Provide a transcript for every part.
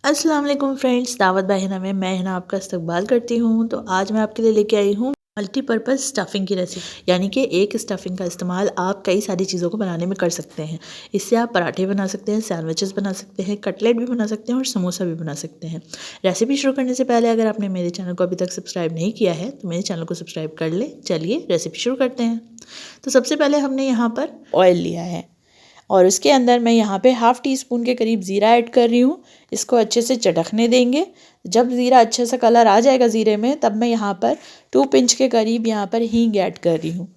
अस्सलाम वालेकुम फ्रेंड्स, दावत बाहिना में मैं हिना आपका इस्तकबाल करती हूँ। तो आज मैं आपके लिए लेके आई हूँ मल्टीपर्पज़ स्टफ़िंग की रेसिपी। यानी कि एक स्टफ़िंग का इस्तेमाल आप कई सारी चीज़ों को बनाने में कर सकते हैं। इससे आप पराठे बना सकते हैं, सैंडविचेस बना सकते हैं, कटलेट भी बना सकते हैं और समोसा भी बना सकते हैं। रेसिपी शुरू करने से पहले अगर आपने मेरे चैनल को अभी तक सब्सक्राइब नहीं किया है तो मेरे चैनल को सब्सक्राइब कर लें। चलिए रेसिपी शुरू करते हैं। तो सबसे पहले हमने यहाँ पर ऑयल लिया है और उसके अंदर मैं यहाँ पे हाफ़ टी स्पून के करीब ज़ीरा ऐड कर रही हूँ। इसको अच्छे से चटकने देंगे। जब ज़ीरा अच्छे से कलर आ जाएगा ज़ीरे में, तब मैं यहाँ पर 2 पिंच के करीब यहाँ पर हींग ऐड कर रही हूँ।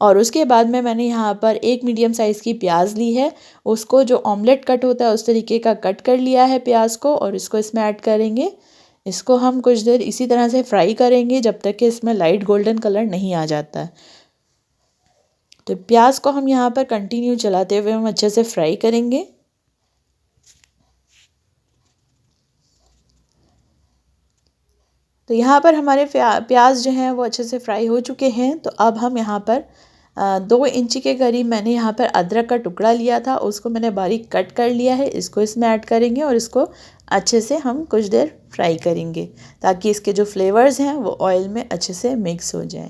और उसके बाद में मैंने यहाँ पर एक मीडियम साइज़ की प्याज ली है। उसको जो ऑमलेट कट होता है उस तरीके का कट कर लिया है प्याज को, और इसको इसमें ऐड करेंगे। इसको हम कुछ देर इसी तरह से फ्राई करेंगे जब तक कि इसमें लाइट गोल्डन कलर नहीं आ जाता है। तो प्याज को हम यहाँ पर कंटिन्यू चलाते हुए हम अच्छे से फ्राई करेंगे। तो यहाँ पर हमारे प्याज जो हैं वो अच्छे से फ्राई हो चुके हैं। तो अब हम यहाँ पर 2 इंची के करीब मैंने यहाँ पर अदरक का टुकड़ा लिया था, उसको मैंने बारीक कट कर लिया है। इसको इसमें ऐड करेंगे और इसको अच्छे से हम कुछ देर फ्राई करेंगे ताकि इसके जो फ्लेवर्स हैं वो ऑयल में अच्छे से मिक्स हो जाएं।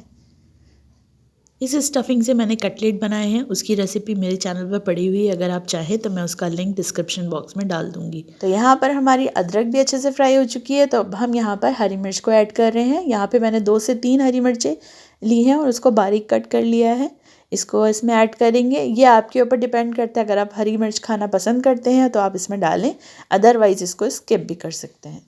इस स्टफ़िंग से मैंने कटलेट बनाए हैं, उसकी रेसिपी मेरे चैनल पर पड़ी हुई है। अगर आप चाहें तो मैं उसका लिंक डिस्क्रिप्शन बॉक्स में डाल दूँगी। तो यहाँ पर हमारी अदरक भी अच्छे से फ्राई हो चुकी है। तो अब हम यहाँ पर हरी मिर्च को ऐड कर रहे हैं। यहाँ पे मैंने 2 से 3 हरी मिर्चें ली हैं और उसको बारीक कट कर लिया है। इसको इसमें ऐड करेंगे। ये आपके ऊपर डिपेंड करता है, अगर आप हरी मिर्च खाना पसंद करते हैं तो आप इसमें डालें, अदरवाइज़ इसको स्किप भी कर सकते हैं।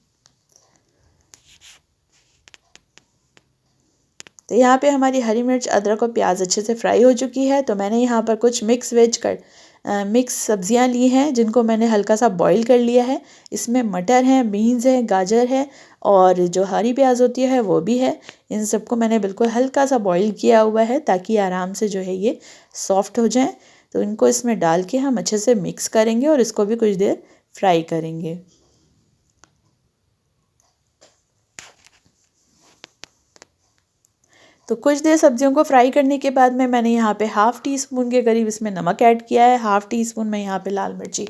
तो यहाँ पे हमारी हरी मिर्च, अदरक और प्याज अच्छे से फ्राई हो चुकी है। तो मैंने यहाँ पर कुछ मिक्स सब्जियाँ ली हैं जिनको मैंने हल्का सा बॉईल कर लिया है। इसमें मटर हैं, बीन्स हैं, गाजर है और जो हरी प्याज होती है वो भी है। इन सबको मैंने बिल्कुल हल्का सा बॉईल किया हुआ है ताकि आराम से जो है ये सॉफ्ट हो जाए। तो इनको इसमें डाल के हम अच्छे से मिक्स करेंगे और इसको भी कुछ देर फ्राई करेंगे। तो कुछ देर सब्जियों को फ्राई करने के बाद में मैंने यहाँ पे हाफ़ टी स्पून के करीब इसमें नमक ऐड किया है। हाफ़ टी स्पून मैं यहाँ पे लाल मिर्ची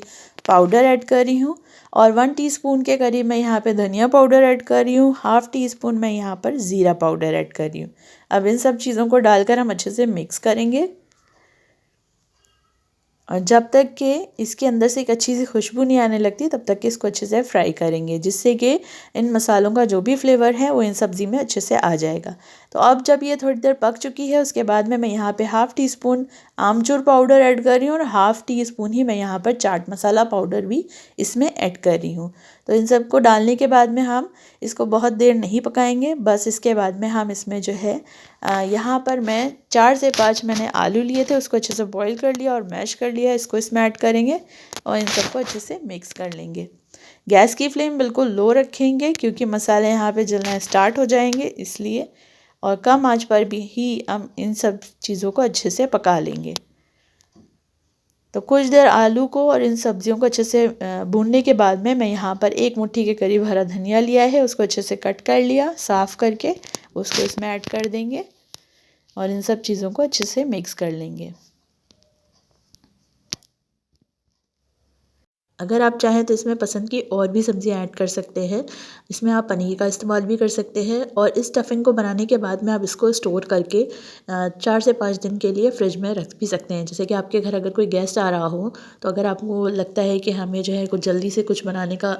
पाउडर ऐड कर रही हूँ और 1 टीस्पून के करीब मैं यहाँ पे धनिया पाउडर ऐड कर रही हूँ। हाफ़ टी स्पून मैं यहाँ पर ज़ीरा पाउडर ऐड कर रही हूँ। अब इन सब चीज़ों को डालकर हम अच्छे से मिक्स करेंगे और जब तक कि इसके अंदर से एक अच्छी सी खुशबू नहीं आने लगती तब तक कि इसको अच्छे से फ्राई करेंगे, जिससे कि इन मसालों का जो भी फ्लेवर है वो इन सब्ज़ी में अच्छे से आ जाएगा। तो अब जब ये थोड़ी देर पक चुकी है उसके बाद में मैं यहाँ पे हाफ़ टी स्पून आमचूर पाउडर ऐड कर रही हूँ और हाफ़ टी स्पून ही मैं यहाँ पर चाट मसाला पाउडर भी इसमें ऐड कर रही हूँ। तो इन सबको डालने के बाद में हम इसको बहुत देर नहीं पकाएंगे। बस इसके बाद में हम इसमें जो है यहाँ पर मैं 4 से 5 मैंने आलू लिए थे, उसको अच्छे से बॉईल कर लिया और मैश कर लिया। इसको इसमें ऐड करेंगे और इन सबको अच्छे से मिक्स कर लेंगे। गैस की फ्लेम बिल्कुल लो रखेंगे क्योंकि मसाले यहाँ पे जलना स्टार्ट हो जाएंगे इसलिए, और कम आंच पर भी ही हम इन सब चीज़ों को अच्छे से पका लेंगे। तो कुछ देर आलू को और इन सब्जियों को अच्छे से भूनने के बाद में मैं यहाँ पर 1 मुट्ठी के करीब हरा धनिया लिया है, उसको अच्छे से कट कर लिया, साफ़ करके उसको इसमें ऐड कर देंगे और इन सब चीज़ों को अच्छे से मिक्स कर लेंगे। अगर आप चाहें तो इसमें पसंद की और भी सब्ज़ियाँ ऐड कर सकते हैं। इसमें आप पनीर का इस्तेमाल भी कर सकते हैं और इस स्टफ़िंग को बनाने के बाद में आप इसको स्टोर करके 4 से 5 दिन के लिए फ्रिज में रख भी सकते हैं। जैसे कि आपके घर अगर कोई गेस्ट आ रहा हो तो अगर आपको लगता है कि हमें जो है कुछ जल्दी से कुछ बनाने का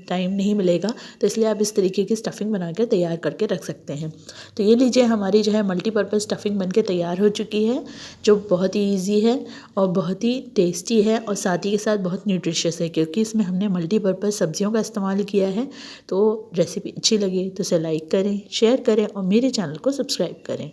टाइम नहीं मिलेगा, तो इसलिए आप इस तरीके की स्टफ़िंग बना कर तैयार करके रख सकते हैं। तो ये लीजिए, हमारी जो है मल्टीपर्पज़ स्टफ़िंग बन के तैयार हो चुकी है, जो बहुत ही ईज़ी है और बहुत ही टेस्टी है और साथ ही के साथ बहुत न्यूट्रिशियस है क्योंकि इसमें हमने मल्टीपर्पज़ सब्जियों का इस्तेमाल किया है। तो रेसिपी अच्छी लगी तो इसे लाइक करें, शेयर करें और मेरे चैनल को सब्सक्राइब करें।